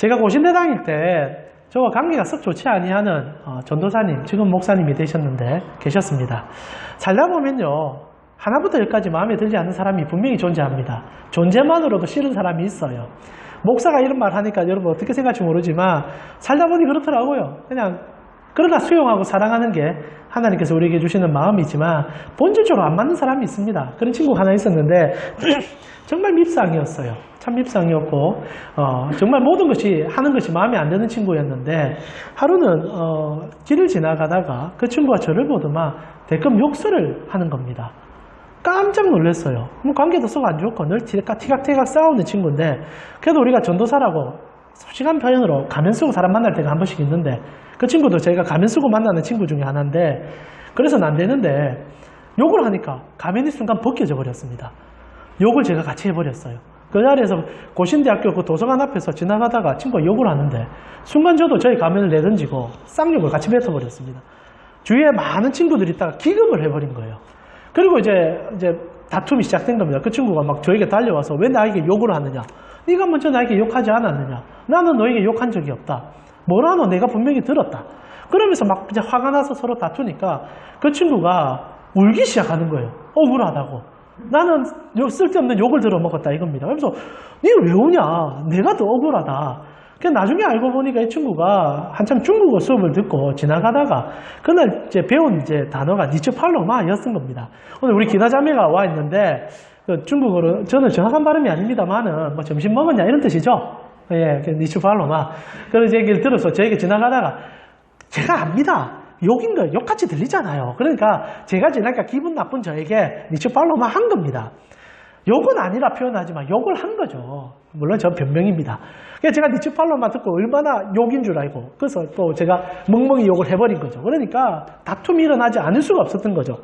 제가 고신대 다닐 때 저와 관계가 썩 좋지 아니하는 전도사님, 지금 목사님이 되셨는데 계셨습니다. 살다 보면요, 하나부터 열까지 마음에 들지 않는 사람이 분명히 존재합니다. 존재만으로도 싫은 사람이 있어요. 목사가 이런 말 하니까 여러분 어떻게 생각할지 모르지만 살다 보니 그렇더라고요. 그냥 그러나 수용하고 사랑하는 게 하나님께서 우리에게 주시는 마음이지만 본질적으로 안 맞는 사람이 있습니다. 그런 친구가 하나 있었는데 정말 밉상이었어요. 참 밉상이었고 정말 모든 것이 하는 것이 마음에 안 드는 친구였는데 하루는 길을 지나가다가 그 친구가 저를 보더만 대뜸 욕설을 하는 겁니다. 깜짝 놀랐어요. 뭐 관계도 썩 안 좋고 늘 티각티각 싸우는 친구인데 그래도 우리가 전도사라고 솔직한 표현으로 가면 쓰고 사람 만날 때가 한 번씩 있는데 그 친구도 제가 가면 쓰고 만나는 친구 중에 하나인데 그래서는 안 되는데 욕을 하니까 가면이 순간 벗겨져 버렸습니다. 욕을 제가 같이 해버렸어요. 그 자리에서 고신대학교 그 도서관 앞에서 지나가다가 친구가 욕을 하는데 순간 저도 저희 가면을 내던지고 쌍욕을 같이 뱉어버렸습니다. 주위에 많은 친구들이 있다가 기겁을 해버린 거예요. 그리고 이제 다툼이 시작된 겁니다. 그 친구가 막 저에게 달려와서 왜 나에게 욕을 하느냐? 네가 먼저 나에게 욕하지 않았느냐? 나는 너에게 욕한 적이 없다. 뭐라노? 내가 분명히 들었다. 그러면서 막 이제 화가 나서 서로 다투니까 그 친구가 울기 시작하는 거예요. 억울하다고. 나는 쓸데없는 욕을 들어먹었다 이겁니다. 그래서 네 왜 우냐? 내가 더 억울하다. 나중에 알고 보니까 이 친구가 한참 중국어 수업을 듣고 지나가다가 그날 이제 배운 단어가 니츠팔로마였던 겁니다. 오늘 우리 기나자매가 와 있는데 중국어로 저는 정확한 발음이 아닙니다만은 뭐 점심 먹었냐 이런 뜻이죠. 예, 니츠팔로마. 그래서 얘기를 들어서 저에게 지나가다가 제가 압니다. 욕인 거예요. 욕같이 들리잖아요. 그러니까 제가 지나니까 기분 나쁜 저에게 니츠팔로마 한 겁니다. 욕은 아니라 표현하지만 욕을 한 거죠. 물론 저 변명입니다. 그래서 제가 니츠팔로마 듣고 얼마나 욕인 줄 알고 그래서 또 제가 멍멍이 욕을 해버린 거죠. 그러니까 다툼이 일어나지 않을 수가 없었던 거죠.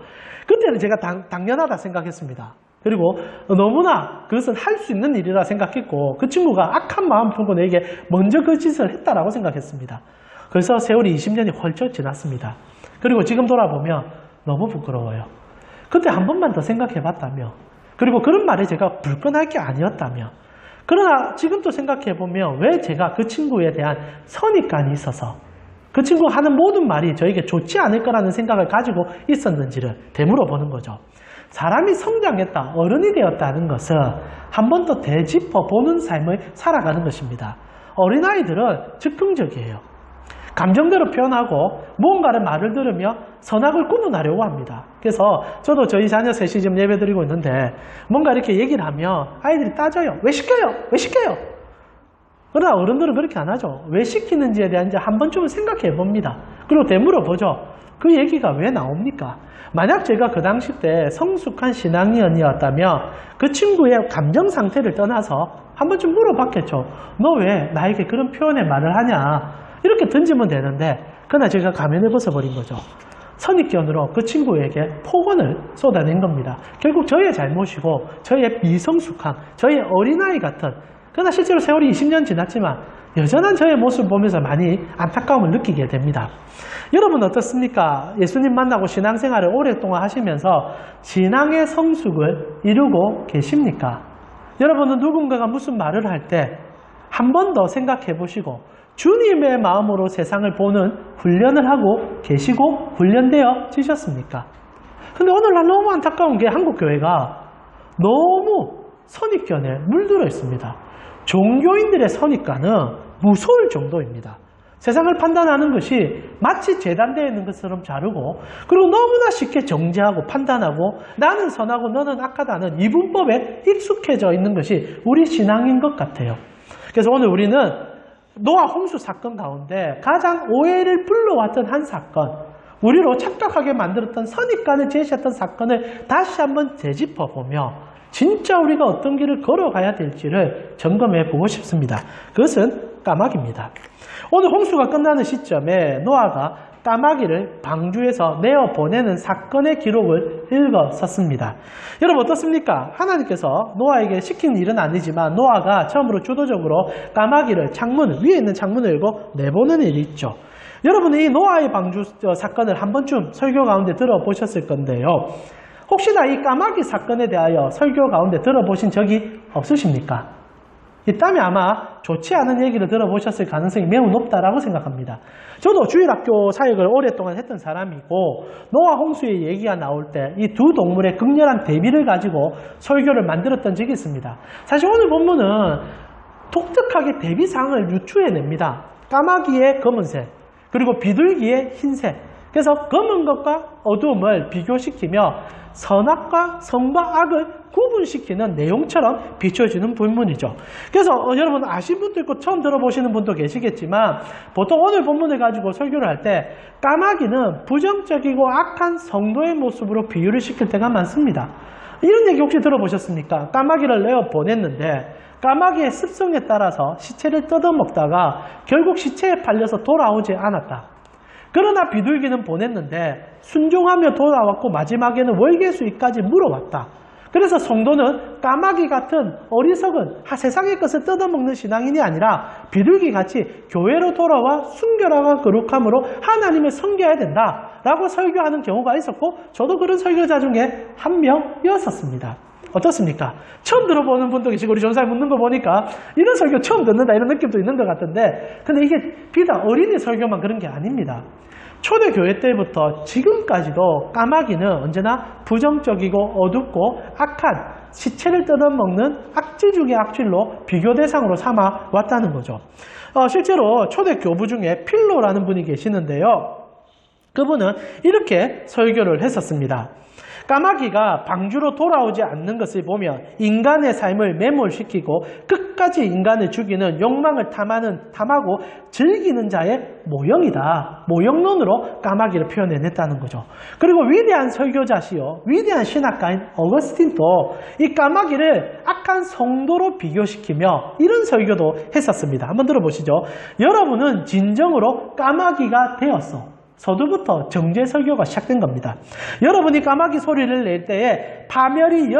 그때는 제가 당연하다 생각했습니다. 그리고 너무나 그것은 할 수 있는 일이라 생각했고 그 친구가 악한 마음 품고 내게 먼저 그 짓을 했다라고 생각했습니다. 그래서 세월이 20년이 훌쩍 지났습니다. 그리고 지금 돌아보면 너무 부끄러워요. 그때 한 번만 더 생각해봤다며 그리고 그런 말에 제가 불끈할 게 아니었다며 그러나 지금 또 생각해보면 왜 제가 그 친구에 대한 선입관이 있어서 그 친구가 하는 모든 말이 저에게 좋지 않을 거라는 생각을 가지고 있었는지를 되물어 보는 거죠. 사람이 성장했다, 어른이 되었다는 것은 한 번 더 되짚어 보는 삶을 살아가는 것입니다. 어린아이들은 즉흥적이에요. 감정대로 표현하고 무언가를 말을 들으며 선악을 구분하려고 합니다. 그래서 저도 저희 자녀 셋이 지금 예배 드리고 있는데 뭔가 이렇게 얘기를 하면 아이들이 따져요. 왜 시켜요? 왜 시켜요? 그러나 어른들은 그렇게 안 하죠. 왜 시키는지에 대한 이제 한 번쯤은 생각해 봅니다. 그리고 되물어 보죠. 그 얘기가 왜 나옵니까? 만약 제가 그 당시 때 성숙한 신앙인이었다면 그 친구의 감정 상태를 떠나서 한 번쯤 물어봤겠죠. 너 왜 나에게 그런 표현의 말을 하냐? 이렇게 던지면 되는데 그러나 제가 가면을 벗어버린 거죠. 선입견으로 그 친구에게 폭언을 쏟아낸 겁니다. 결국 저의 잘못이고 저의 미성숙함, 저의 어린아이 같은 그러나 실제로 세월이 20년 지났지만 여전한 저의 모습을 보면서 많이 안타까움을 느끼게 됩니다. 여러분 어떻습니까? 예수님 만나고 신앙생활을 오랫동안 하시면서 신앙의 성숙을 이루고 계십니까? 여러분은 누군가가 무슨 말을 할 때 한 번 더 생각해 보시고 주님의 마음으로 세상을 보는 훈련을 하고 계시고 훈련되어지셨습니까? 근데 오늘날 너무 안타까운 게 한국교회가 너무 선입견에 물들어 있습니다. 종교인들의 선입견은 무서울 정도입니다. 세상을 판단하는 것이 마치 재단되어 있는 것처럼 자르고 그리고 너무나 쉽게 정죄하고 판단하고 나는 선하고 너는 악하다는 이분법에 익숙해져 있는 것이 우리 신앙인 것 같아요. 그래서 오늘 우리는 노아 홍수 사건 가운데 가장 오해를 불러왔던 한 사건, 우리로 착각하게 만들었던 선입관을 제시했던 사건을 다시 한번 되짚어보며 진짜 우리가 어떤 길을 걸어가야 될지를 점검해 보고 싶습니다. 그것은 까마귀입니다. 오늘 홍수가 끝나는 시점에 노아가 까마귀를 방주에서 내어보내는 사건의 기록을 읽었었습니다. 여러분 어떻습니까? 하나님께서 노아에게 시킨 일은 아니지만 노아가 처음으로 주도적으로 까마귀를 위에 있는 창문을 열고 내보는 일이 있죠. 여러분이 이 노아의 방주 사건을 한 번쯤 설교 가운데 들어보셨을 건데요. 혹시나 이 까마귀 사건에 대하여 설교 가운데 들어보신 적이 없으십니까? 이 때문에 아마 좋지 않은 얘기를 들어보셨을 가능성이 매우 높다라고 생각합니다. 저도 주일학교 사역을 오랫동안 했던 사람이고 노아 홍수의 얘기가 나올 때 이 두 동물의 극렬한 대비를 가지고 설교를 만들었던 적이 있습니다. 사실 오늘 본문은 독특하게 대비사항을 유추해냅니다. 까마귀의 검은색, 그리고 비둘기의 흰색. 그래서 검은 것과 어두움을 비교시키며 선악과 선과 악을 구분시키는 내용처럼 비춰지는 본문이죠. 그래서 여러분 아신 분도 있고 처음 들어보시는 분도 계시겠지만 보통 오늘 본문을 가지고 설교를 할 때 까마귀는 부정적이고 악한 성도의 모습으로 비유를 시킬 때가 많습니다. 이런 얘기 혹시 들어보셨습니까? 까마귀를 내어 보냈는데 까마귀의 습성에 따라서 시체를 뜯어먹다가 결국 시체에 팔려서 돌아오지 않았다. 그러나 비둘기는 보냈는데 순종하며 돌아왔고 마지막에는 월계수익까지 물어왔다. 그래서 성도는 까마귀 같은 어리석은 세상의 것을 뜯어먹는 신앙인이 아니라 비둘기같이 교회로 돌아와 순결함과 거룩함으로 하나님을 섬겨야 된다라고 설교하는 경우가 있었고 저도 그런 설교자 중에 한 명이었었습니다. 어떻습니까? 처음 들어보는 분도 계시고 우리 전사님 묻는 거 보니까 이런 설교 처음 듣는다 이런 느낌도 있는 것 같은데 근데 이게 비단 어린이 설교만 그런 게 아닙니다. 초대교회 때부터 지금까지도 까마귀는 언제나 부정적이고 어둡고 악한 시체를 뜯어먹는 악질 중의 악질로 비교 대상으로 삼아 왔다는 거죠. 실제로 초대 교부 중에 필로라는 분이 계시는데요. 그분은 이렇게 설교를 했었습니다. 까마귀가 방주로 돌아오지 않는 것을 보면 인간의 삶을 매몰시키고 끝까지 인간을 죽이는 욕망을 탐하고 즐기는 자의 모형이다. 모형론으로 까마귀를 표현해냈다는 거죠. 그리고 위대한 설교자시요 위대한 신학가인 어거스틴도 이 까마귀를 악한 성도로 비교시키며 이런 설교도 했었습니다. 한번 들어보시죠. 여러분은 진정으로 까마귀가 되었어. 서두부터 정죄 설교가 시작된 겁니다. 여러분이 까마귀 소리를 낼 때에 파멸이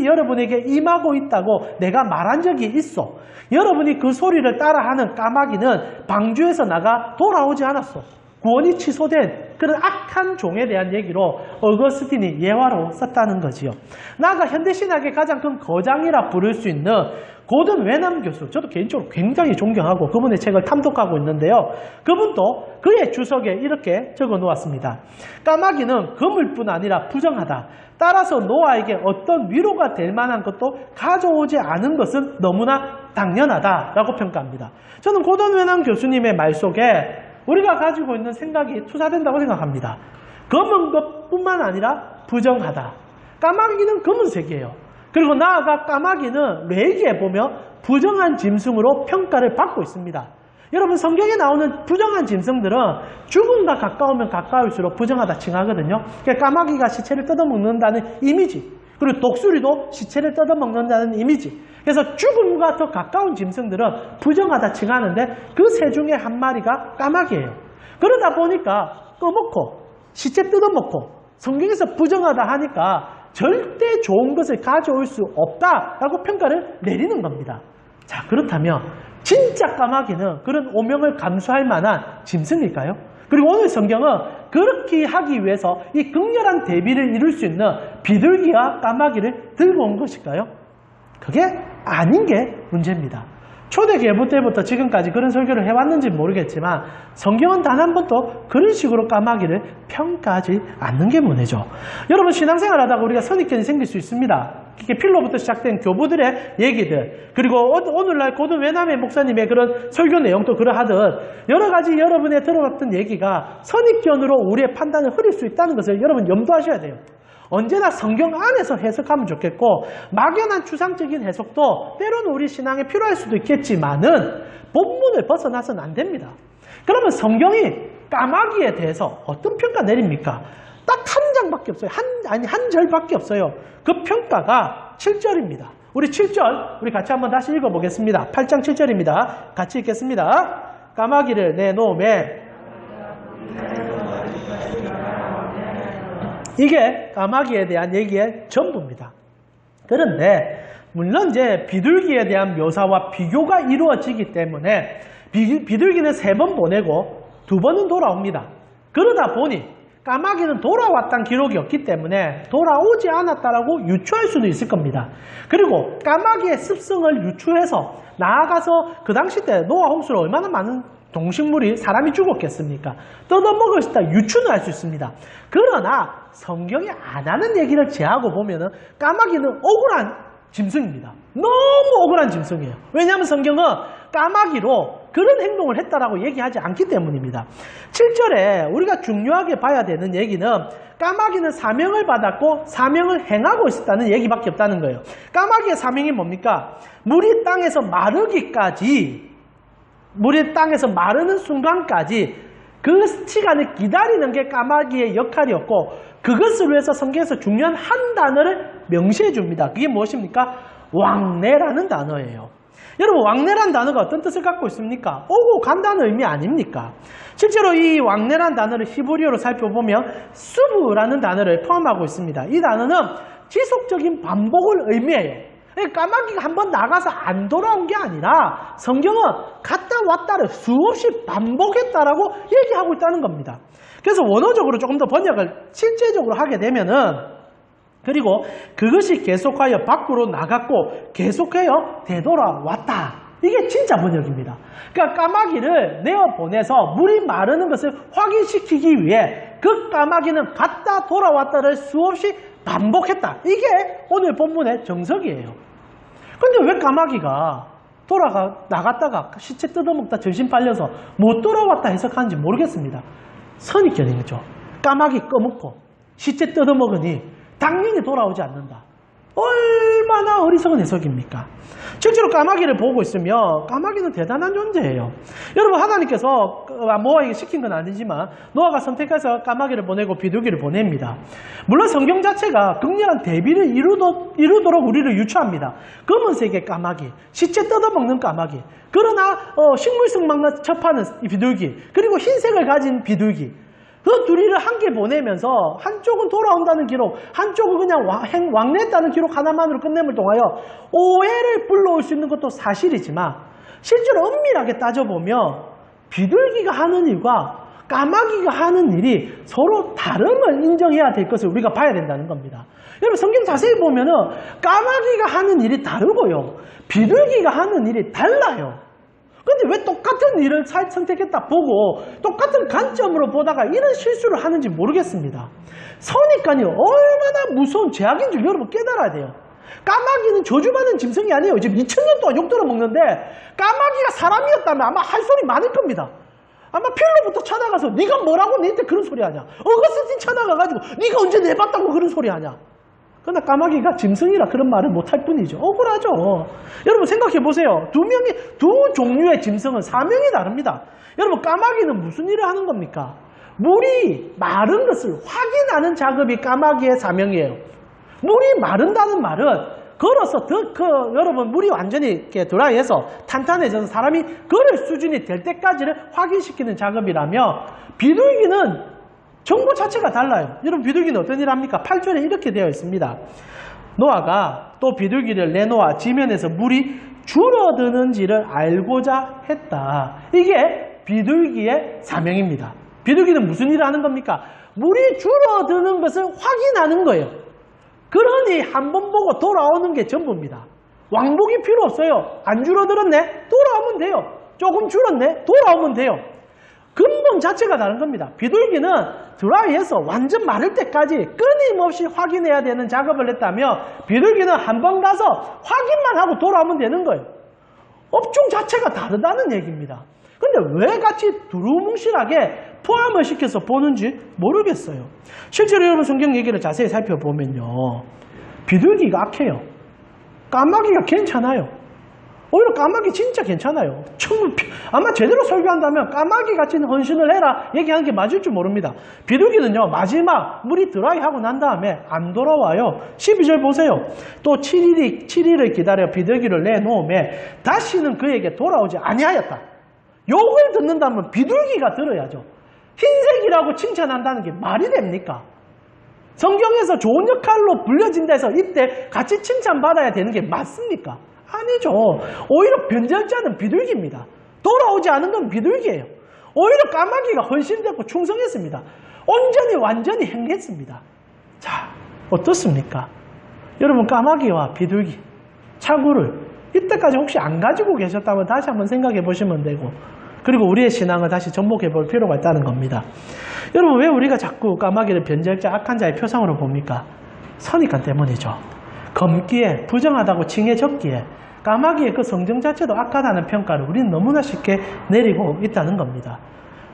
여러분에게 임하고 있다고 내가 말한 적이 있어. 여러분이 그 소리를 따라하는 까마귀는 방주에서 나가 돌아오지 않았어. 구원이 취소된 그런 악한 종에 대한 얘기로 어거스틴이 예화로 썼다는 거지요. 나아가 현대신학의 가장 큰 거장이라 부를 수 있는 고든 웨남 교수, 저도 개인적으로 굉장히 존경하고 그분의 책을 탐독하고 있는데요. 그분도 그의 주석에 이렇게 적어 놓았습니다. 까마귀는 그물뿐 아니라 부정하다. 따라서 노아에게 어떤 위로가 될 만한 것도 가져오지 않은 것은 너무나 당연하다라고 평가합니다. 저는 고든 웨남 교수님의 말 속에 우리가 가지고 있는 생각이 투사된다고 생각합니다. 검은 것뿐만 아니라 부정하다. 까마귀는 검은색이에요. 그리고 나아가 까마귀는 레이기에 보면 부정한 짐승으로 평가를 받고 있습니다. 여러분 성경에 나오는 부정한 짐승들은 죽음과 가까우면 가까울수록 부정하다 칭하거든요. 그러니까 까마귀가 시체를 뜯어먹는다는 이미지, 그리고 독수리도 시체를 뜯어먹는다는 이미지. 그래서 죽음과 더 가까운 짐승들은 부정하다 칭하는데 그 세 중에 한 마리가 까마귀예요. 그러다 보니까 꺼먹고 시체 뜯어먹고 성경에서 부정하다 하니까 절대 좋은 것을 가져올 수 없다라고 평가를 내리는 겁니다. 자, 그렇다면 진짜 까마귀는 그런 오명을 감수할 만한 짐승일까요? 그리고 오늘 성경은 그렇게 하기 위해서 이 극렬한 대비를 이룰 수 있는 비둘기와 까마귀를 들고 온 것일까요? 그게 아닌 게 문제입니다. 초대교회 때부터 지금까지 그런 설교를 해왔는지 모르겠지만 성경은 단 한 번도 그런 식으로 까마귀를 평가하지 않는 게 문제죠. 여러분 신앙생활 하다가 우리가 선입견이 생길 수 있습니다. 이게 필로부터 시작된 교부들의 얘기들, 그리고 오늘날 고든 웨남의 목사님의 그런 설교 내용도 그러하듯 여러 가지 여러분의 들어봤던 얘기가 선입견으로 우리의 판단을 흐릴 수 있다는 것을 여러분 염두하셔야 돼요. 언제나 성경 안에서 해석하면 좋겠고 막연한 추상적인 해석도 때로는 우리 신앙에 필요할 수도 있겠지만은 본문을 벗어나서는 안 됩니다. 그러면 성경이 까마귀에 대해서 어떤 평가 내립니까? 딱 한 장밖에 없어요. 한 절밖에 없어요. 그 평가가 7절입니다. 우리 7절 우리 같이 한번 다시 읽어보겠습니다. 8장 7절입니다. 같이 읽겠습니다. 까마귀를 내놓으매 이게 까마귀에 대한 얘기의 전부입니다. 그런데 물론 이제 비둘기에 대한 묘사와 비교가 이루어지기 때문에 비둘기는 3번 보내고 2번은 돌아옵니다. 그러다 보니 까마귀는 돌아왔다는 기록이 없기 때문에 돌아오지 않았다라고 유추할 수도 있을 겁니다. 그리고 까마귀의 습성을 유추해서 나아가서 그 당시 때 노아 홍수로 얼마나 많은 동식물이 사람이 죽었겠습니까? 뜯어먹을 수 있다 유추는 할 수 있습니다. 그러나 성경이 안 하는 얘기를 제하고 보면은 까마귀는 억울한 짐승입니다. 너무 억울한 짐승이에요. 왜냐하면 성경은 까마귀로 그런 행동을 했다라고 얘기하지 않기 때문입니다. 7절에 우리가 중요하게 봐야 되는 얘기는 까마귀는 사명을 받았고 사명을 행하고 있었다는 얘기밖에 없다는 거예요. 까마귀의 사명이 뭡니까? 물이 땅에서 마르는 순간까지 그 시간을 기다리는 게 까마귀의 역할이었고 그것을 위해서 성경에서 중요한 한 단어를 명시해 줍니다. 그게 무엇입니까? 왕래라는 단어예요. 여러분 왕래라는 단어가 어떤 뜻을 갖고 있습니까? 오고 간다는 의미 아닙니까? 실제로 이 왕래라는 단어를 히브리어로 살펴보면 수브라는 단어를 포함하고 있습니다. 이 단어는 지속적인 반복을 의미해요. 까마귀가 한번 나가서 안 돌아온 게 아니라 성경은 갔다 왔다를 수없이 반복했다라고 얘기하고 있다는 겁니다. 그래서 원어적으로 조금 더 번역을 실제적으로 하게 되면은 그리고 그것이 계속하여 밖으로 나갔고 계속하여 되돌아왔다. 이게 진짜 번역입니다. 그러니까 까마귀를 내어보내서 물이 마르는 것을 확인시키기 위해 그 까마귀는 갔다 돌아왔다를 수없이 반복했다. 이게 오늘 본문의 정석이에요. 근데 왜 까마귀가 나갔다가 시체 뜯어먹다 정신 빨려서 못 돌아왔다 해석하는지 모르겠습니다. 선입견이죠. 까마귀 꺼먹고 시체 뜯어먹으니 당연히 돌아오지 않는다. 얼마나 어리석은 해석입니까? 실제로 까마귀를 보고 있으면 까마귀는 대단한 존재예요. 여러분 하나님께서 노아에게 시킨 건 아니지만 노아가 선택해서 까마귀를 보내고 비둘기를 보냅니다. 물론 성경 자체가 극렬한 대비를 이루도록 우리를 유추합니다. 검은색의 까마귀, 시체 뜯어먹는 까마귀, 그러나 식물성만 첩하는 비둘기, 그리고 흰색을 가진 비둘기, 그 둘이를 함께 보내면서 한쪽은 돌아온다는 기록, 한쪽은 그냥 왕래했다는 기록 하나만으로 끝냄을 통하여 오해를 불러올 수 있는 것도 사실이지만 실제로 엄밀하게 따져보면 비둘기가 하는 일과 까마귀가 하는 일이 서로 다름을 인정해야 될 것을 우리가 봐야 된다는 겁니다. 여러분 성경 자세히 보면은 까마귀가 하는 일이 다르고요. 비둘기가 하는 일이 달라요. 근데 왜 똑같은 일을 선택했다 보고 똑같은 관점으로 보다가 이런 실수를 하는지 모르겠습니다. 선입관이 얼마나 무서운 죄악인 줄 여러분 깨달아야 돼요. 까마귀는 저주받는 짐승이 아니에요. 지금 2000년 동안 욕 들어먹는데 까마귀가 사람이었다면 아마 할 소리 많을 겁니다. 아마 필로부터 찾아가서 네가 뭐라고 니한테 그런 소리 하냐. 어거스틴 찾아가가지고 네가 언제 내봤다고 그런 소리 하냐. 그러나 까마귀가 짐승이라 그런 말을 못할 뿐이죠. 억울하죠. 여러분 생각해 보세요. 두 종류의 짐승은 사명이 다릅니다. 여러분 까마귀는 무슨 일을 하는 겁니까? 물이 마른 것을 확인하는 작업이 까마귀의 사명이에요. 물이 마른다는 말은 걸어서 여러분 물이 완전히 이렇게 드라이해서 탄탄해져서 사람이 걸을 수준이 될 때까지를 확인시키는 작업이라며 비둘기는 정보 자체가 달라요. 여러분 비둘기는 어떤 일을 합니까? 8절에 이렇게 되어 있습니다. 노아가 또 비둘기를 내놓아 지면에서 물이 줄어드는지를 알고자 했다. 이게 비둘기의 사명입니다. 비둘기는 무슨 일을 하는 겁니까? 물이 줄어드는 것을 확인하는 거예요. 그러니 한 번 보고 돌아오는 게 전부입니다. 왕복이 필요 없어요. 안 줄어들었네? 돌아오면 돼요. 조금 줄었네? 돌아오면 돼요. 근본 자체가 다른 겁니다. 비둘기는 드라이해서 완전 마를 때까지 끊임없이 확인해야 되는 작업을 했다며 비둘기는 한 번 가서 확인만 하고 돌아오면 되는 거예요. 업종 자체가 다르다는 얘기입니다. 근데 왜 같이 두루뭉실하게 포함을 시켜서 보는지 모르겠어요. 실제로 여러분 성경 얘기를 자세히 살펴보면요. 비둘기가 악해요. 까마귀가 괜찮아요. 오히려 까마귀 진짜 괜찮아요. 아마 제대로 설교한다면 까마귀 같이 헌신을 해라 얘기하는 게 맞을 줄 모릅니다. 비둘기는요 마지막 물이 드라이하고 난 다음에 안 돌아와요. 12절 보세요. 또 7일을 기다려 비둘기를 내놓음에 다시는 그에게 돌아오지 아니하였다. 욕을 듣는다면 비둘기가 들어야죠. 흰색이라고 칭찬한다는 게 말이 됩니까? 성경에서 좋은 역할로 불려진다 해서 이때 같이 칭찬받아야 되는 게 맞습니까? 아니죠. 오히려 변절자는 비둘기입니다. 돌아오지 않은 건 비둘기예요. 오히려 까마귀가 헌신되고 충성했습니다. 온전히 완전히 행했습니다. 자, 어떻습니까? 여러분 까마귀와 비둘기, 차구를 이때까지 혹시 안 가지고 계셨다면 다시 한번 생각해 보시면 되고 그리고 우리의 신앙을 다시 접목해 볼 필요가 있다는 겁니다. 여러분 왜 우리가 자꾸 까마귀를 변절자 악한 자의 표상으로 봅니까? 선입관 때문이죠. 검기에 부정하다고 칭해졌기에 까마귀의 그 성정 자체도 악하다는 평가를 우리는 너무나 쉽게 내리고 있다는 겁니다.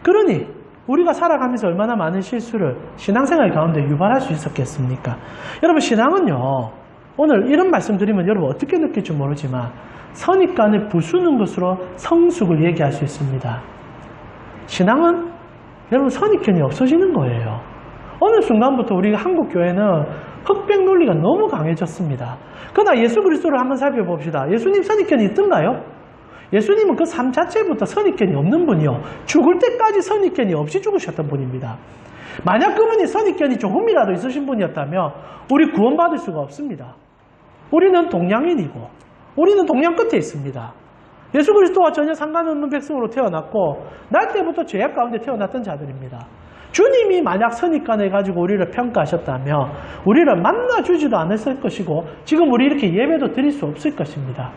그러니 우리가 살아가면서 얼마나 많은 실수를 신앙생활 가운데 유발할 수 있었겠습니까? 여러분 신앙은요, 오늘 이런 말씀 드리면 여러분 어떻게 느낄지 모르지만 선입관을 부수는 것으로 성숙을 얘기할 수 있습니다. 신앙은 여러분 선입견이 없어지는 거예요. 어느 순간부터 우리 한국 교회는 흑백 논리가 너무 강해졌습니다. 그러나 예수 그리스도를 한번 살펴봅시다. 예수님 선입견이 있던가요? 예수님은 그 삶 자체부터 선입견이 없는 분이요. 죽을 때까지 선입견이 없이 죽으셨던 분입니다. 만약 그분이 선입견이 조금이라도 있으신 분이었다면 우리 구원받을 수가 없습니다. 우리는 동양인이고 우리는 동양 끝에 있습니다. 예수 그리스도와 전혀 상관없는 백성으로 태어났고 날 때부터 죄악 가운데 태어났던 자들입니다. 주님이 만약 선입관을 가지고 우리를 평가하셨다면 우리를 만나주지도 않았을 것이고 지금 우리 이렇게 예배도 드릴 수 없을 것입니다.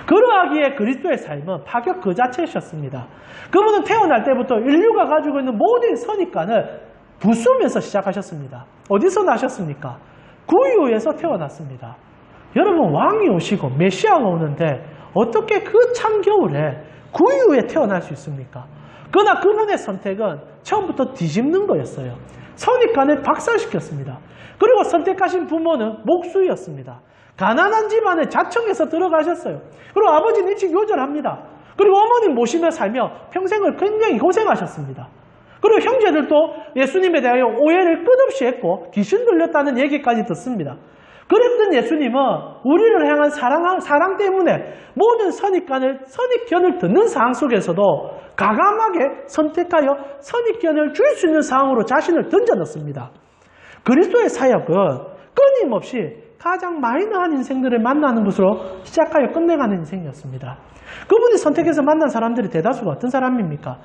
그러하기에 그리스도의 삶은 파격 그 자체이셨습니다. 그분은 태어날 때부터 인류가 가지고 있는 모든 선입관을 부수면서 시작하셨습니다. 어디서 나셨습니까? 구유에서 태어났습니다. 여러분 왕이 오시고 메시아가 오는데 어떻게 그 찬겨울에 구유에 태어날 수 있습니까? 그러나 그분의 선택은 처음부터 뒤집는 거였어요. 선입관을 박살시켰습니다. 그리고 선택하신 부모는 목수였습니다. 가난한 집안에 자청해서 들어가셨어요. 그리고 아버지는 일찍 요절합니다. 그리고 어머니 모시며 살며 평생을 굉장히 고생하셨습니다. 그리고 형제들도 예수님에 대하여 오해를 끝없이 했고 귀신 들렸다는 얘기까지 듣습니다. 그랬던 예수님은 우리를 향한 사랑 때문에 모든 선입견을 듣는 상황 속에서도 과감하게 선택하여 선입견을 줄 수 있는 상황으로 자신을 던져넣습니다. 그리스도의 사역은 끊임없이 가장 마이너한 인생들을 만나는 것으로 시작하여 끝내가는 인생이었습니다. 그분이 선택해서 만난 사람들이 대다수가 어떤 사람입니까?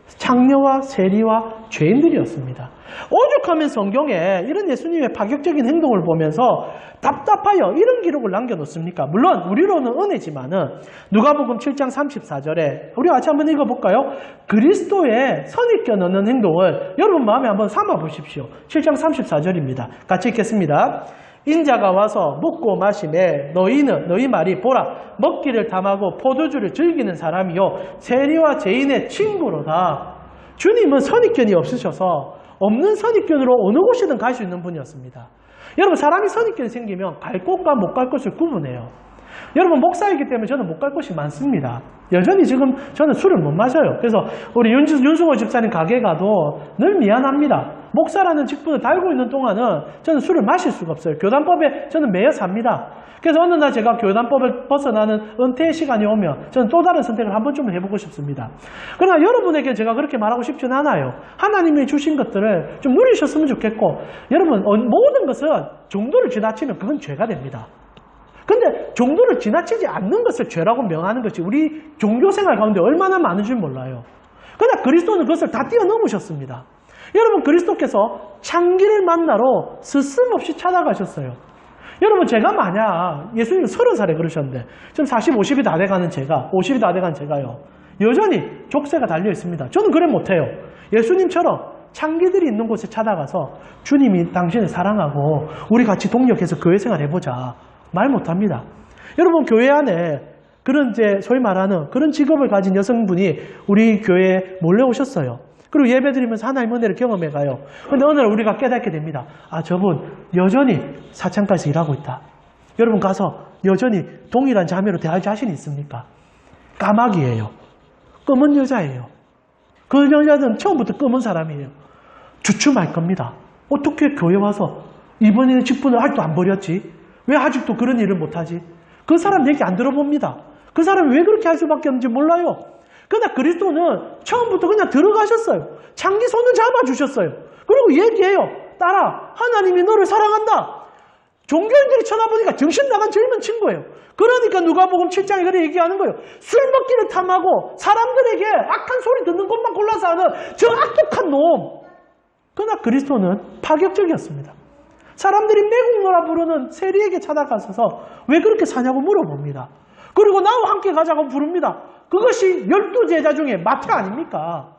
창녀와 세리와 죄인들이었습니다. 오죽하면 성경에 이런 예수님의 파격적인 행동을 보면서 답답하여 이런 기록을 남겨놓습니까? 물론 우리로는 은혜지만은 누가복음 7장 34절에 우리 같이 한번 읽어볼까요? 그리스도의 선입견 얻는 행동을 여러분 마음에 한번 삼아 보십시오. 7장 34절입니다. 같이 읽겠습니다. 인자가 와서 먹고 마시매 너희 말이 보라 먹기를 탐하고 포도주를 즐기는 사람이요 세리와 죄인의 친구로다. 주님은 선입견이 없으셔서 없는 선입견으로 어느 곳이든 갈 수 있는 분이었습니다. 여러분 사람이 선입견이 생기면 갈 곳과 못 갈 곳을 구분해요. 여러분 목사이기 때문에 저는 못 갈 곳이 많습니다. 여전히 지금 저는 술을 못 마셔요. 그래서 우리 윤승호 집사님 가게 가도 늘 미안합니다. 목사라는 직분을 달고 있는 동안은 저는 술을 마실 수가 없어요. 교단법에 저는 매여 삽니다. 그래서 어느 날 제가 교단법을 벗어나는 은퇴의 시간이 오면 저는 또 다른 선택을 한 번쯤은 해보고 싶습니다. 그러나 여러분에게 제가 그렇게 말하고 싶진 않아요. 하나님이 주신 것들을 좀 누리셨으면 좋겠고 여러분 모든 것은 정도를 지나치면 그건 죄가 됩니다. 근데 정도를 지나치지 않는 것을 죄라고 명하는 것이 우리 종교생활 가운데 얼마나 많은 줄 몰라요. 그러나 그리스도는 그것을 다 뛰어넘으셨습니다. 여러분 그리스도께서 창기를 만나러 스스럼없이 찾아가셨어요. 여러분 제가 만약 예수님은 30살에 그러셨는데 지금 40, 50이 다 돼가는 제가 50이 다 돼가는 제가요 여전히 족쇄가 달려 있습니다. 저는 그래 못해요. 예수님처럼 창기들이 있는 곳에 찾아가서 주님이 당신을 사랑하고 우리 같이 동력해서 교회생활 해보자 말 못합니다. 여러분 교회 안에 그런 이제 소위 말하는 그런 직업을 가진 여성분이 우리 교회에 몰래 오셨어요. 그리고 예배드리면서 하나님의 은혜를 경험해 가요. 그런데 어느 날 우리가 깨닫게 됩니다. 아 저분 여전히 사창가에서 일하고 있다. 여러분 가서 여전히 동일한 자매로 대할 자신이 있습니까? 까마귀예요. 검은 여자예요. 그 여자는 처음부터 검은 사람이에요. 주춤할 겁니다. 어떻게 교회 와서 이번에는 직분을 아직도 안 버렸지? 왜 아직도 그런 일을 못하지? 그 사람 얘기 안 들어봅니다. 그 사람이 왜 그렇게 할 수밖에 없는지 몰라요. 그러나 그리스도는 처음부터 그냥 들어가셨어요. 창기 손을 잡아주셨어요. 그리고 얘기해요. 딸아, 하나님이 너를 사랑한다. 종교인들이 쳐다보니까 정신 나간 젊은 친구예요. 그러니까 누가복음 7장에 그렇게 얘기하는 거예요. 술 먹기를 탐하고 사람들에게 악한 소리 듣는 것만 골라서 하는 저 악독한 놈. 그러나 그리스도는 파격적이었습니다. 사람들이 매국노라 부르는 세리에게 찾아가서 왜 그렇게 사냐고 물어봅니다. 그리고 나와 함께 가자고 부릅니다. 그것이 12제자 중에 마태 아닙니까?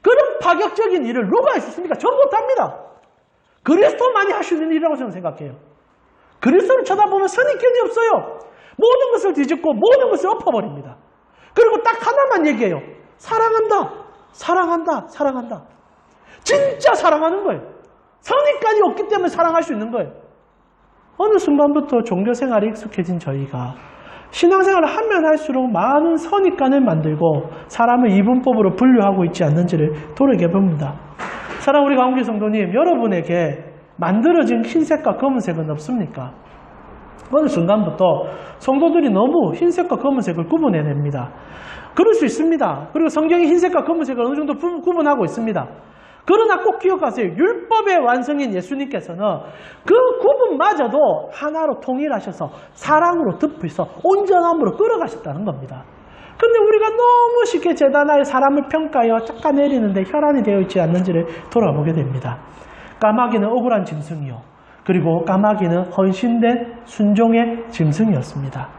그런 파격적인 일을 누가 할 수 있습니까? 전 못합니다. 그리스도만이 할 수 있는 일이라고 저는 생각해요. 그리스도를 쳐다보면 선입견이 없어요. 모든 것을 뒤집고 모든 것을 엎어버립니다. 그리고 딱 하나만 얘기해요. 사랑한다. 사랑한다. 사랑한다. 진짜 사랑하는 거예요. 선입견이 없기 때문에 사랑할 수 있는 거예요. 어느 순간부터 종교생활에 익숙해진 저희가 신앙생활을 하면 할수록 많은 선입견을 만들고 사람을 이분법으로 분류하고 있지 않는지를 돌이켜봅니다. 사랑하는 우리 가운데 성도님, 여러분에게 만들어진 흰색과 검은색은 없습니까? 어느 순간부터 성도들이 너무 흰색과 검은색을 구분해냅니다. 그럴 수 있습니다. 그리고 성경이 흰색과 검은색을 어느 정도 구분하고 있습니다. 그러나 꼭 기억하세요. 율법의 완성인 예수님께서는 그 구분마저도 하나로 통일하셔서 사랑으로 덮으셔서 온전함으로 끌어가셨다는 겁니다. 근데 우리가 너무 쉽게 재단하여 사람을 평가하여 깎아내리는데 혈안이 되어 있지 않는지를 돌아보게 됩니다. 까마귀는 억울한 짐승이요. 그리고 까마귀는 헌신된 순종의 짐승이었습니다.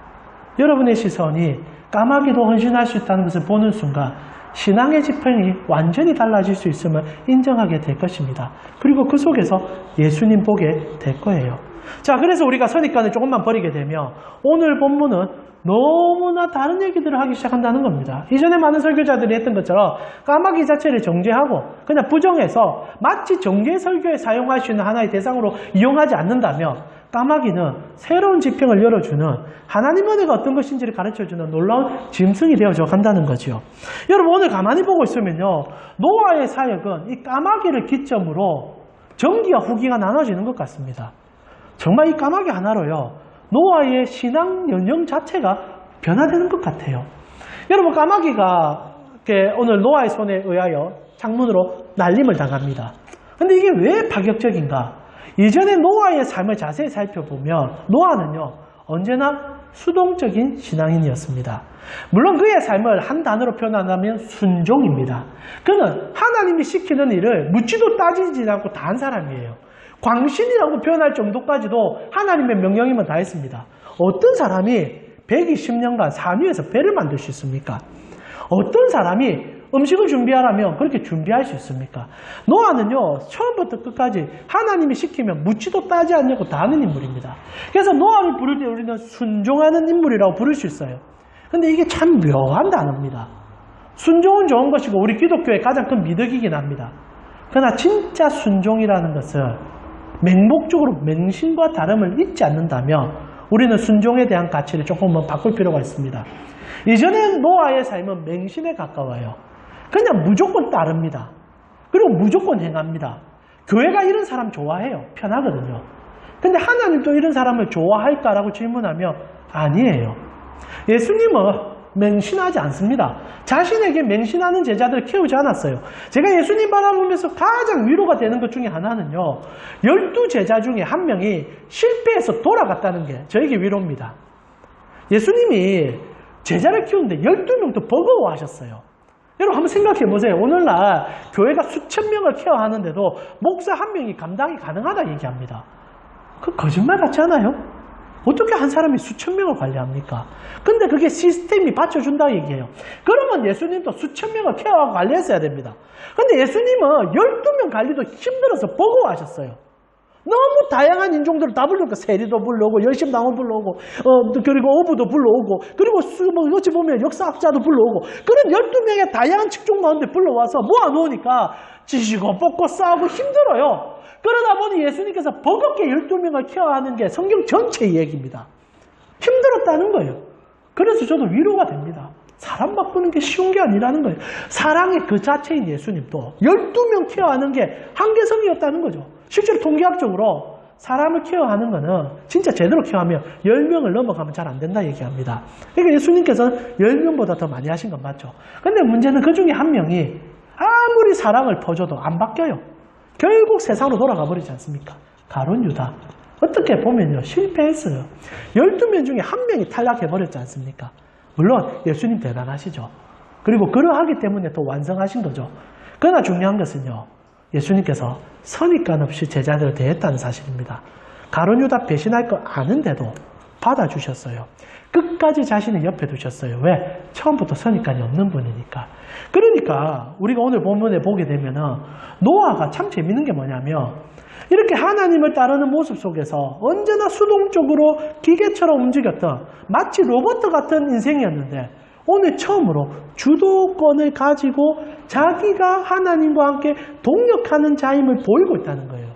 여러분의 시선이 까마귀도 헌신할 수 있다는 것을 보는 순간 신앙의 지평이 완전히 달라질 수 있음을 인정하게 될 것입니다. 그리고 그 속에서 예수님 보게 될 거예요. 자, 그래서 우리가 선입견을 조금만 버리게 되면 오늘 본문은 너무나 다른 얘기들을 하기 시작한다는 겁니다. 이전에 많은 설교자들이 했던 것처럼 까마귀 자체를 정죄하고 그냥 부정해서 마치 정죄 설교에 사용할 수 있는 하나의 대상으로 이용하지 않는다면 까마귀는 새로운 지평을 열어주는 하나님 은혜가 어떤 것인지를 가르쳐주는 놀라운 짐승이 되어져 간다는 거죠. 여러분 오늘 가만히 보고 있으면요. 노아의 사역은 이 까마귀를 기점으로 전기와 후기가 나눠지는 것 같습니다. 정말 이 까마귀 하나로요. 노아의 신앙 연령 자체가 변화되는 것 같아요. 여러분 까마귀가 오늘 노아의 손에 의하여 창문으로 날림을 당합니다. 근데 이게 왜 파격적인가? 이전에 노아의 삶을 자세히 살펴보면 노아는요 언제나 수동적인 신앙인이었습니다. 물론 그의 삶을 한 단어로 표현한다면 순종입니다. 그는 하나님이 시키는 일을 묻지도 따지지 않고 다 한 사람이에요. 광신이라고 표현할 정도까지도 하나님의 명령이면 다 했습니다. 어떤 사람이 120년간 산 위에서 배를 만들 수 있습니까? 어떤 사람이 음식을 준비하라면 그렇게 준비할 수 있습니까? 노아는요 처음부터 끝까지 하나님이 시키면 묻지도 따지 않냐고 다 하는 인물입니다. 그래서 노아를 부를 때 우리는 순종하는 인물이라고 부를 수 있어요. 근데 이게 참 묘한 단어입니다. 순종은 좋은 것이고 우리 기독교의 가장 큰 미덕이긴 합니다. 그러나 진짜 순종이라는 것은 맹목적으로 맹신과 다름을 잊지 않는다면 우리는 순종에 대한 가치를 조금은 바꿀 필요가 있습니다. 이전에 노아의 삶은 맹신에 가까워요. 그냥 무조건 따릅니다. 그리고 무조건 행합니다. 교회가 이런 사람 좋아해요. 편하거든요. 근데 하나님도 이런 사람을 좋아할까라고 질문하면 아니에요. 예수님은 맹신하지 않습니다. 자신에게 맹신하는 제자들을 키우지 않았어요. 제가 예수님 바라보면서 가장 위로가 되는 것 중에 하나는요. 12제자 중에 한 명이 실패해서 돌아갔다는 게 저에게 위로입니다. 예수님이 제자를 키우는데 12명도 버거워하셨어요. 여러분 한번 생각해 보세요. 오늘날 교회가 수천 명을 케어하는데도 목사 한 명이 감당이 가능하다 얘기합니다. 그 거짓말 같지 않아요? 어떻게 한 사람이 수천 명을 관리합니까? 근데 그게 시스템이 받쳐준다 얘기예요. 그러면 예수님도 수천 명을 케어하고 관리했어야 됩니다. 근데 예수님은 12명 관리도 힘들어서 버거워하셨어요. 너무 다양한 인종들을 다 불러오고 세리도 불러오고 열심당원 불러오고 그리고 어부도 불러오고 그리고 어찌 보면 역사학자도 불러오고 그런 12명의 다양한 직종 가운데 불러와서 모아놓으니까 지지고 뽑고 싸우고 힘들어요. 그러다 보니 예수님께서 버겁게 12명을 케어하는 게 성경 전체의 얘기입니다. 힘들었다는 거예요. 그래서 저도 위로가 됩니다. 사람 바꾸는 게 쉬운 게 아니라는 거예요. 사랑의 그 자체인 예수님도 12명 케어하는 게 한계성이었다는 거죠. 실제로 통계학적으로 사람을 케어하는 거는 진짜 제대로 케어하면 10명을 넘어가면 잘 안 된다 얘기합니다. 그러니까 예수님께서는 10명보다 더 많이 하신 건 맞죠. 근데 문제는 그 중에 한 명이 아무리 사랑을 퍼줘도 안 바뀌어요. 결국 세상으로 돌아가 버리지 않습니까? 가룟 유다. 어떻게 보면요 실패했어요. 12명 중에 한 명이 탈락해버렸지 않습니까? 물론 예수님 대단하시죠. 그리고 그러하기 때문에 더 완성하신 거죠. 그러나 중요한 것은요 예수님께서 선입관 없이 제자들을 대했다는 사실입니다. 가룟 유다 배신할 거 아는데도 받아주셨어요. 끝까지 자신을 옆에 두셨어요. 왜? 처음부터 선입관이 없는 분이니까. 그러니까 우리가 오늘 본문에 보게 되면은 노아가 참 재밌는 게 뭐냐면 이렇게 하나님을 따르는 모습 속에서 언제나 수동적으로 기계처럼 움직였던 마치 로봇 같은 인생이었는데 오늘 처음으로 주도권을 가지고 자기가 하나님과 함께 동력하는 자임을 보이고 있다는 거예요.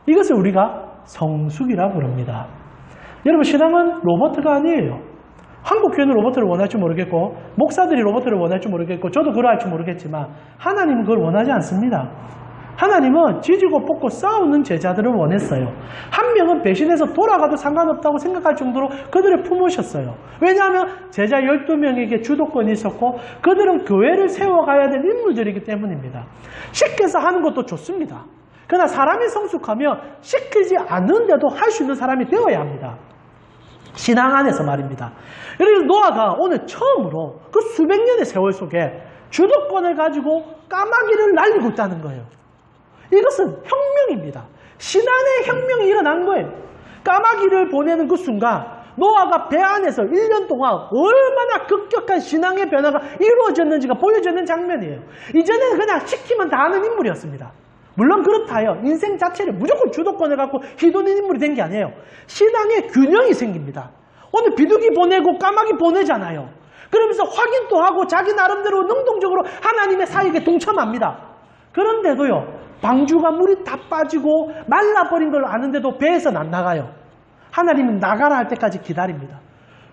이것을 우리가 성숙이라 부릅니다. 여러분, 신앙은 로봇가 아니에요. 한국 교회는 로봇을 원할 줄 모르겠고 목사들이 로봇을 원할 줄 모르겠고 저도 그러할 줄 모르겠지만 하나님은 그걸 원하지 않습니다. 하나님은 지지고 볶고 싸우는 제자들을 원했어요. 한 명은 배신해서 돌아가도 상관없다고 생각할 정도로 그들을 품으셨어요. 왜냐하면 제자 12명에게 주도권이 있었고 그들은 교회를 세워가야 될 인물들이기 때문입니다. 시켜서 하는 것도 좋습니다. 그러나 사람이 성숙하면 시키지 않는데도 할 수 있는 사람이 되어야 합니다. 신앙 안에서 말입니다. 그래서 노아가 오늘 처음으로 그 수백 년의 세월 속에 주도권을 가지고 까마귀를 날리고 있다는 거예요. 이것은 혁명입니다. 신앙의 혁명이 일어난 거예요. 까마귀를 보내는 그 순간 노아가 배 안에서 1년 동안 얼마나 급격한 신앙의 변화가 이루어졌는지가 보여지는 장면이에요. 이전에는 그냥 시키면 다 하는 인물이었습니다. 물론 그렇다요. 인생 자체를 무조건 주도권을 갖고 휘두르는 인물이 된 게 아니에요. 신앙의 균형이 생깁니다. 오늘 비둘기 보내고 까마귀 보내잖아요. 그러면서 확인도 하고 자기 나름대로 능동적으로 하나님의 사역에 동참합니다. 그런데도요. 방주가 물이 다 빠지고 말라버린 걸 아는데도 배에서는 안 나가요. 하나님은 나가라 할 때까지 기다립니다.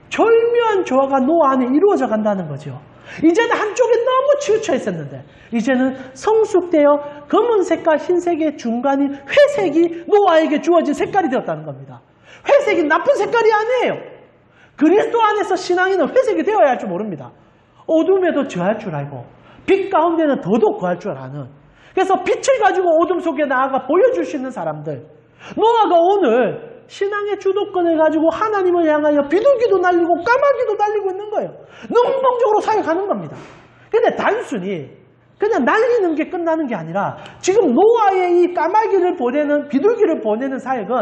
절묘한 조화가 노아 안에 이루어져 간다는 거죠. 이제는 한쪽에 너무 치우쳐 있었는데 이제는 성숙되어 검은색과 흰색의 중간인 회색이 노아에게 주어진 색깔이 되었다는 겁니다. 회색이 나쁜 색깔이 아니에요. 그리스도 안에서 신앙인은 회색이 되어야 할 줄 모릅니다. 어둠에도 저할 줄 알고 빛 가운데는 더더욱 거할 줄 아는, 그래서 빛을 가지고 어둠 속에 나아가 보여줄 수 있는 사람들. 노아가 오늘 신앙의 주도권을 가지고 하나님을 향하여 비둘기도 날리고 까마귀도 날리고 있는 거예요. 능동적으로 사역하는 겁니다. 근데 단순히 그냥 날리는 게 끝나는 게 아니라 지금 노아의 이 까마귀를 보내는, 비둘기를 보내는 사역은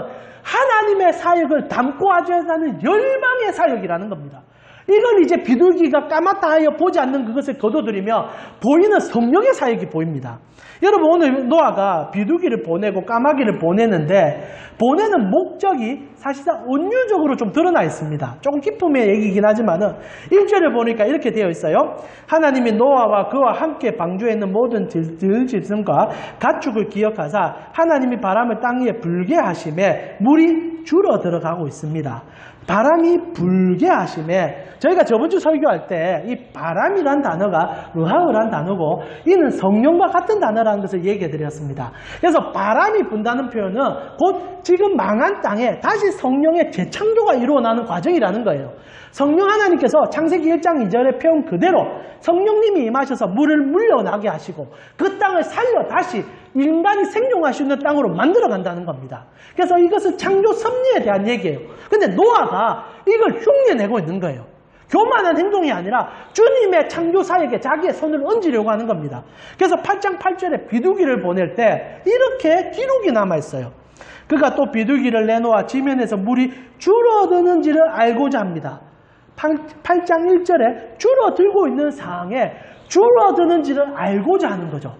하나님의 사역을 담고 하자는 열망의 사역이라는 겁니다. 이걸 이제 비둘기가 까맣다 하여 보지 않는 그것을 거둬들이며 보이는 성령의 사역이 보입니다. 여러분, 오늘 노아가 비둘기를 보내고 까마귀를 보내는데 보내는 목적이 사실상 은유적으로 좀 드러나 있습니다. 조금 기쁨의 얘기이긴 하지만은 1절을 보니까 이렇게 되어 있어요. 하나님이 노아와 그와 함께 방주에 있는 모든 들짐승과 가축을 기억하사 하나님이 바람을 땅 위에 불게 하심에 물이 줄어 들어가고 있습니다. 바람이 불게 하심에, 저희가 저번주 설교할 때 이 바람이란 단어가 르하우란 단어고 이는 성령과 같은 단어라는 것을 얘기해 드렸습니다. 그래서 바람이 분다는 표현은 곧 지금 망한 땅에 다시 성령의 재창조가 일어나는 과정이라는 거예요. 성령 하나님께서 창세기 1장 2절의 표현 그대로 성령님이 임하셔서 물을 물려나게 하시고 그 땅을 살려 다시 인간이 생존할 수 있는 땅으로 만들어 간다는 겁니다. 그래서 이것은 창조 섭리에 대한 얘기예요. 근데 노아가 이걸 흉내내고 있는 거예요. 교만한 행동이 아니라 주님의 창조 사역에 자기의 손을 얹으려고 하는 겁니다. 그래서 8장 8절에 비둘기를 보낼 때 이렇게 기록이 남아있어요. 그가 또 비둘기를 내놓아 지면에서 물이 줄어드는지를 알고자 합니다. 8장 1절에 줄어들고 있는 상황에 줄어드는지를 알고자 하는 거죠.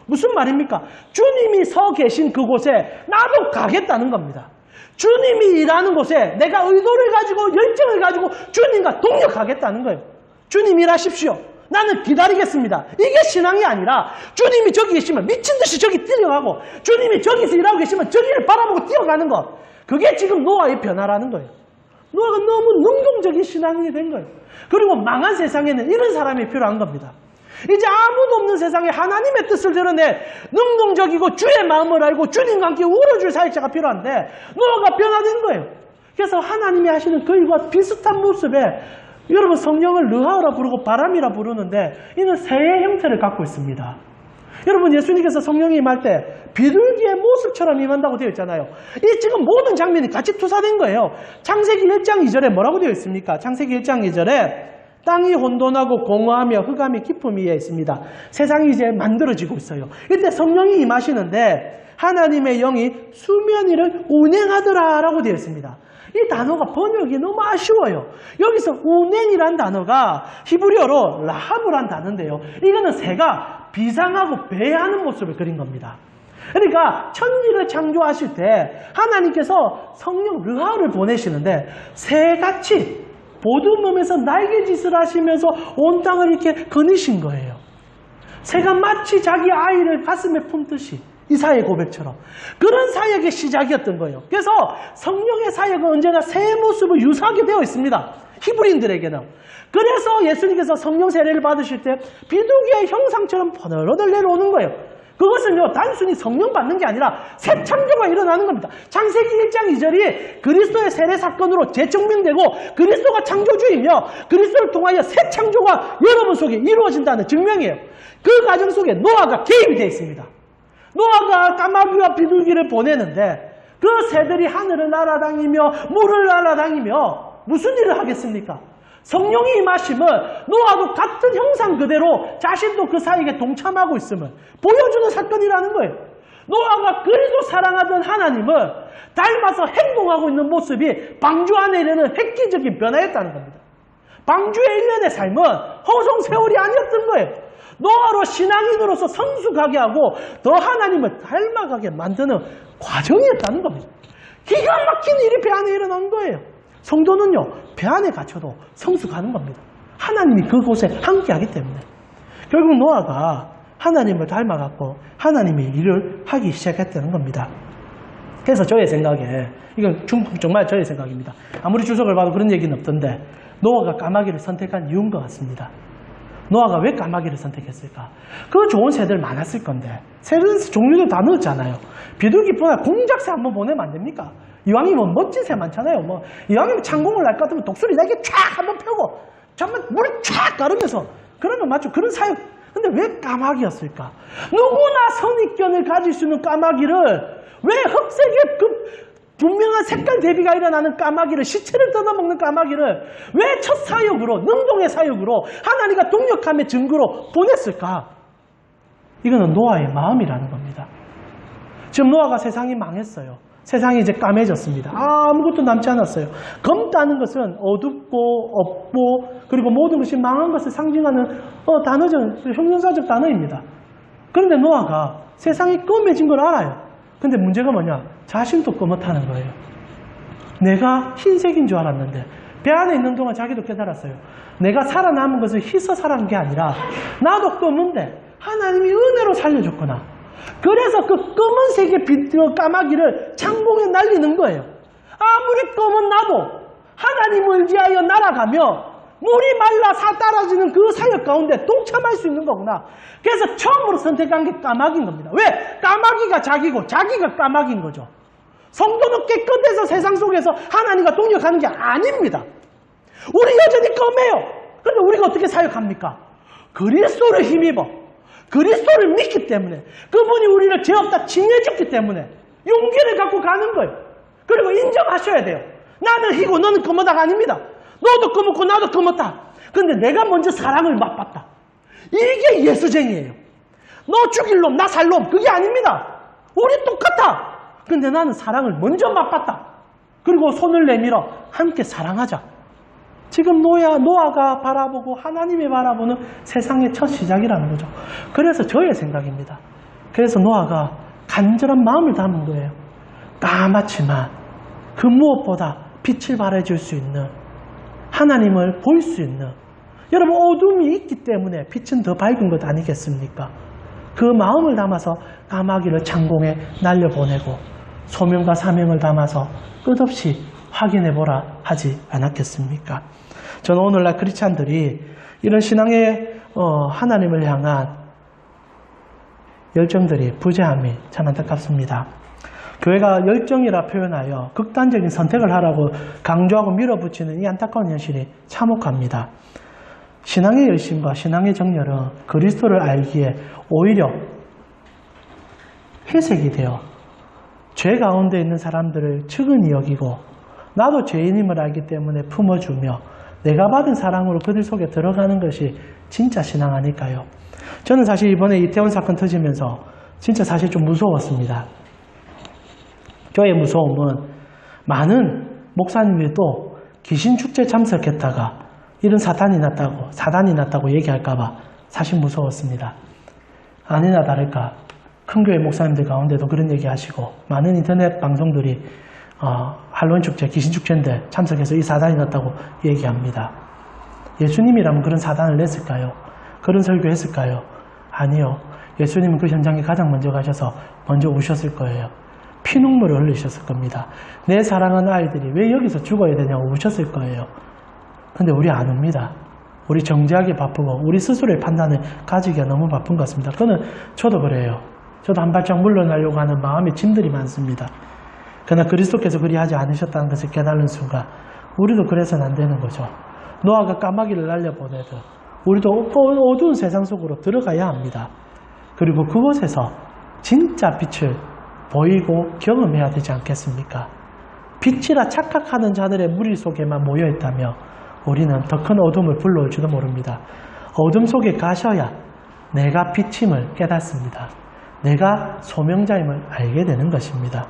무슨 말입니까? 주님이 서 계신 그곳에 나도 가겠다는 겁니다. 주님이 일하는 곳에 내가 의도를 가지고 열정을 가지고 주님과 동력하겠다는 거예요. 주님 일하십시오. 나는 기다리겠습니다. 이게 신앙이 아니라 주님이 저기 계시면 미친 듯이 저기 뛰어가고 주님이 저기서 일하고 계시면 저기를 바라보고 뛰어가는 것. 그게 지금 노아의 변화라는 거예요. 노아가 너무 능동적인 신앙이 된 거예요. 그리고 망한 세상에는 이런 사람이 필요한 겁니다. 이제 아무도 없는 세상에 하나님의 뜻을 드러내 능동적이고 주의 마음을 알고 주님과 함께 울어줄 사역자가 필요한데 노아가 변화된 거예요. 그래서 하나님이 하시는 그 일과 비슷한 모습에 여러분, 성령을 르하우라 부르고 바람이라 부르는데 이는 새의 형태를 갖고 있습니다. 여러분, 예수님께서 성령이 임할 때 비둘기의 모습처럼 임한다고 되어 있잖아요. 이 지금 모든 장면이 같이 투사된 거예요. 창세기 1장 2절에 뭐라고 되어 있습니까? 창세기 1장 2절에 땅이 혼돈하고 공허하며 흑암이 깊음 위에 있습니다. 세상이 이제 만들어지고 있어요. 이때 성령이 임하시는데 하나님의 영이 수면 위를 운행하더라 라고 되어 있습니다. 이 단어가 번역이 너무 아쉬워요. 여기서 운행이란 단어가 히브리어로 라합이란 단어인데요. 이거는 새가 비상하고 배회하는 모습을 그린 겁니다. 그러니까 천지를 창조하실 때 하나님께서 성령 르하를 보내시는데 새같이 보드몸에서 날개짓을 하시면서 온 땅을 이렇게 거니신 거예요. 새가 마치 자기 아이를 가슴에 품듯이 이사야의 고백처럼 그런 사역의 시작이었던 거예요. 그래서 성령의 사역은 언제나 새의 모습을 유사하게 되어 있습니다. 히브리인들에게는. 그래서 예수님께서 성령 세례를 받으실 때 비둘기의 형상처럼 버들버들 내려오는 거예요. 그것은요 단순히 성령 받는 게 아니라 새 창조가 일어나는 겁니다. 창세기 1장 2절이 그리스도의 세례 사건으로 재증명되고 그리스도가 창조주이며 그리스도를 통하여 새 창조가 여러분 속에 이루어진다는 증명이에요. 그 과정 속에 노아가 개입이 되어 있습니다. 노아가 까마귀와 비둘기를 보내는데 그 새들이 하늘을 날아다니며 물을 날아다니며 무슨 일을 하겠습니까? 성령이 임하심은 노아도 같은 형상 그대로 자신도 그 사이에 동참하고 있음을 보여주는 사건이라는 거예요. 노아가 그리도 사랑하던 하나님을 닮아서 행동하고 있는 모습이 방주 안에 이르는 획기적인 변화였다는 겁니다. 방주의 일련의 삶은 허송세월이 아니었던 거예요. 노아로 신앙인으로서 성숙하게 하고 더 하나님을 닮아가게 만드는 과정이었다는 겁니다. 기가 막힌 일이 배 안에 일어난 거예요. 성도는요, 배 안에 갇혀도 성숙하는 겁니다. 하나님이 그곳에 함께하기 때문에. 결국 노아가 하나님을 닮아갖고 하나님의 일을 하기 시작했다는 겁니다. 그래서 저의 생각에, 이건 정말 저의 생각입니다. 아무리 주석을 봐도 그런 얘기는 없던데 노아가 까마귀를 선택한 이유인 것 같습니다. 노아가 왜 까마귀를 선택했을까? 그 좋은 새들 많았을 건데 새는 종류도 다 넣었잖아요. 비둘기보다 공작새 한번 보내면 안 됩니까? 이왕이면 멋진 새 많잖아요. 이왕이면 창공을 날 것 같으면 독수리 날개 촥 한번 펴고 정말 물을 촥 가르면서 그러면 맞죠? 그런 사역. 근데 왜 까마귀였을까? 누구나 선입견을 가질 수 있는 까마귀를 왜 흑색의 분명한 색깔 대비가 일어나는 까마귀를, 시체를 뜯어먹는 까마귀를 왜 첫 사역으로, 능동의 사역으로 하나님과 동역함의 증거로 보냈을까? 이거는 노아의 마음이라는 겁니다. 지금 노아가 세상이 망했어요. 세상이 이제 까매졌습니다. 아무것도 남지 않았어요. 검다는 것은 어둡고 없고 그리고 모든 것이 망한 것을 상징하는 단어적, 형용사적 단어입니다. 그런데 노아가 세상이 검해진 걸 알아요. 근데 문제가 뭐냐? 자신도 검었다는 거예요. 내가 흰색인 줄 알았는데 배 안에 있는 동안 자기도 깨달았어요. 내가 살아남은 것은 희서 살아난 게 아니라 나도 검은데 하나님이 은혜로 살려줬구나. 그래서 그 검은색의 까마귀를 창공에 날리는 거예요. 아무리 검은 나도 하나님을 의지하여 날아가며 물이 말라 따라지는 그 사역 가운데 동참할 수 있는 거구나. 그래서 처음으로 선택한 게 까마귀인 겁니다. 왜? 까마귀가 자기고 자기가 까마귀인 거죠. 성도는 깨끗해서 세상 속에서 하나님과 동역하는 게 아닙니다. 우리 여전히 검해요. 그런데 우리가 어떻게 사역합니까? 그리스도를 힘입어 그리스도를 믿기 때문에 그분이 우리를 죄 없다 칭해줬기 때문에 용기를 갖고 가는 거예요. 그리고 인정하셔야 돼요. 나는 희고 너는 검었다가 아닙니다. 너도 검었고 나도 검었다. 근데 내가 먼저 사랑을 맛봤다. 이게 예수쟁이에요. 너 죽일 놈, 나 살 놈, 그게 아닙니다. 우리 똑같아. 근데 나는 사랑을 먼저 맛봤다. 그리고 손을 내밀어 함께 사랑하자. 지금 노아가 바라보고 하나님이 바라보는 세상의 첫 시작이라는 거죠. 그래서 저의 생각입니다. 그래서 노아가 간절한 마음을 담은 거예요. 까맣지만 그 무엇보다 빛을 발해줄 수 있는 하나님을 볼 수 있는 여러분 어둠이 있기 때문에 빛은 더 밝은 것 아니겠습니까? 그 마음을 담아서 까마귀를 창공에 날려보내고 소명과 사명을 담아서 끝없이 확인해보라 하지 않았겠습니까? 저는 오늘날 크리스찬들이 이런 신앙의 하나님을 향한 열정들이 부재함이 참 안타깝습니다. 교회가 열정이라 표현하여 극단적인 선택을 하라고 강조하고 밀어붙이는 이 안타까운 현실이 참혹합니다. 신앙의 열심과 신앙의 정열은 그리스도를 알기에 오히려 회색이 되어 죄 가운데 있는 사람들을 측은히 여기고 나도 죄인임을 알기 때문에 품어주며 내가 받은 사랑으로 그들 속에 들어가는 것이 진짜 신앙 아닐까요? 저는 사실 이번에 이태원 사건 터지면서 진짜 사실 좀 무서웠습니다. 저의 무서움은 많은 목사님들도 귀신축제 참석했다가 이런 사단이 났다고 얘기할까봐 사실 무서웠습니다. 아니나 다를까 큰 교회 목사님들 가운데도 그런 얘기 하시고 많은 인터넷 방송들이 할로윈 축제, 귀신 축제인데 참석해서 이 사단이 났다고 얘기합니다. 예수님이라면 그런 사단을 냈을까요? 그런 설교했을까요? 아니요. 예수님은 그 현장에 가장 먼저 가셔서 먼저 우셨을 거예요. 피눈물을 흘리셨을 겁니다. 내 사랑하는 아이들이 왜 여기서 죽어야 되냐고 우셨을 거예요. 근데 우리 안 옵니다. 우리 정죄하기 바쁘고 우리 스스로의 판단을 가지기가 너무 바쁜 것 같습니다. 그거는 저도 그래요. 저도 한 발짝 물러나려고 하는 마음의 짐들이 많습니다. 그러나 그리스도께서 그리 하지 않으셨다는 것을 깨달은 순간 우리도 그래서는 안 되는 거죠. 노아가 까마귀를 날려보내듯 우리도 어두운 세상 속으로 들어가야 합니다. 그리고 그곳에서 진짜 빛을 보이고 경험해야 되지 않겠습니까? 빛이라 착각하는 자들의 무리 속에만 모여있다며 우리는 더 큰 어둠을 불러올지도 모릅니다. 어둠 속에 가셔야 내가 빛임을 깨닫습니다. 내가 소명자임을 알게 되는 것입니다.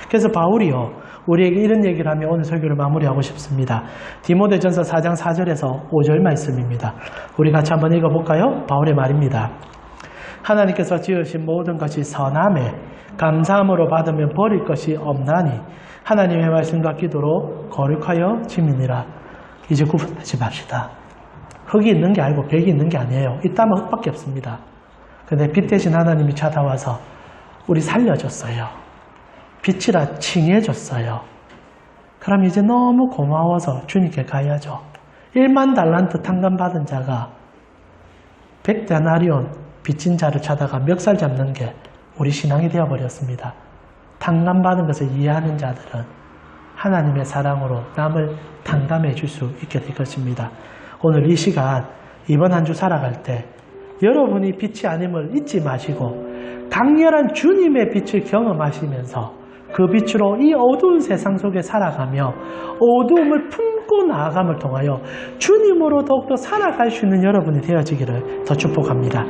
그래서 바울이요, 우리에게 이런 얘기를 하며 오늘 설교를 마무리하고 싶습니다. 디모데전서 4장 4절에서 5절 말씀입니다. 우리 같이 한번 읽어볼까요? 바울의 말입니다. 하나님께서 지으신 모든 것이 선함에 감사함으로 받으면 버릴 것이 없나니 하나님의 말씀과 기도로 거룩하여 지민이라. 이제 구분하지 맙시다. 흙이 있는 게 아니고 백이 있는 게 아니에요. 있다면 흙밖에 없습니다. 근데 빛 대신 하나님이 찾아와서 우리 살려줬어요. 빛이라 칭해줬어요. 그럼 이제 너무 고마워서 주님께 가야죠. 1만 달란트 탕감 받은 자가 100데나리온 빚진 자를 찾아가 멱살 잡는 게 우리 신앙이 되어버렸습니다. 탕감 받은 것을 이해하는 자들은 하나님의 사랑으로 남을 탕감해 줄 수 있게 될 것입니다. 오늘 이 시간 이번 한 주 살아갈 때 여러분이 빛이 아님을 잊지 마시고 강렬한 주님의 빛을 경험하시면서 그 빛으로 이 어두운 세상 속에 살아가며 어두움을 품고 나아감을 통하여 주님으로 더욱더 살아갈 수 있는 여러분이 되어지기를 더 축복합니다.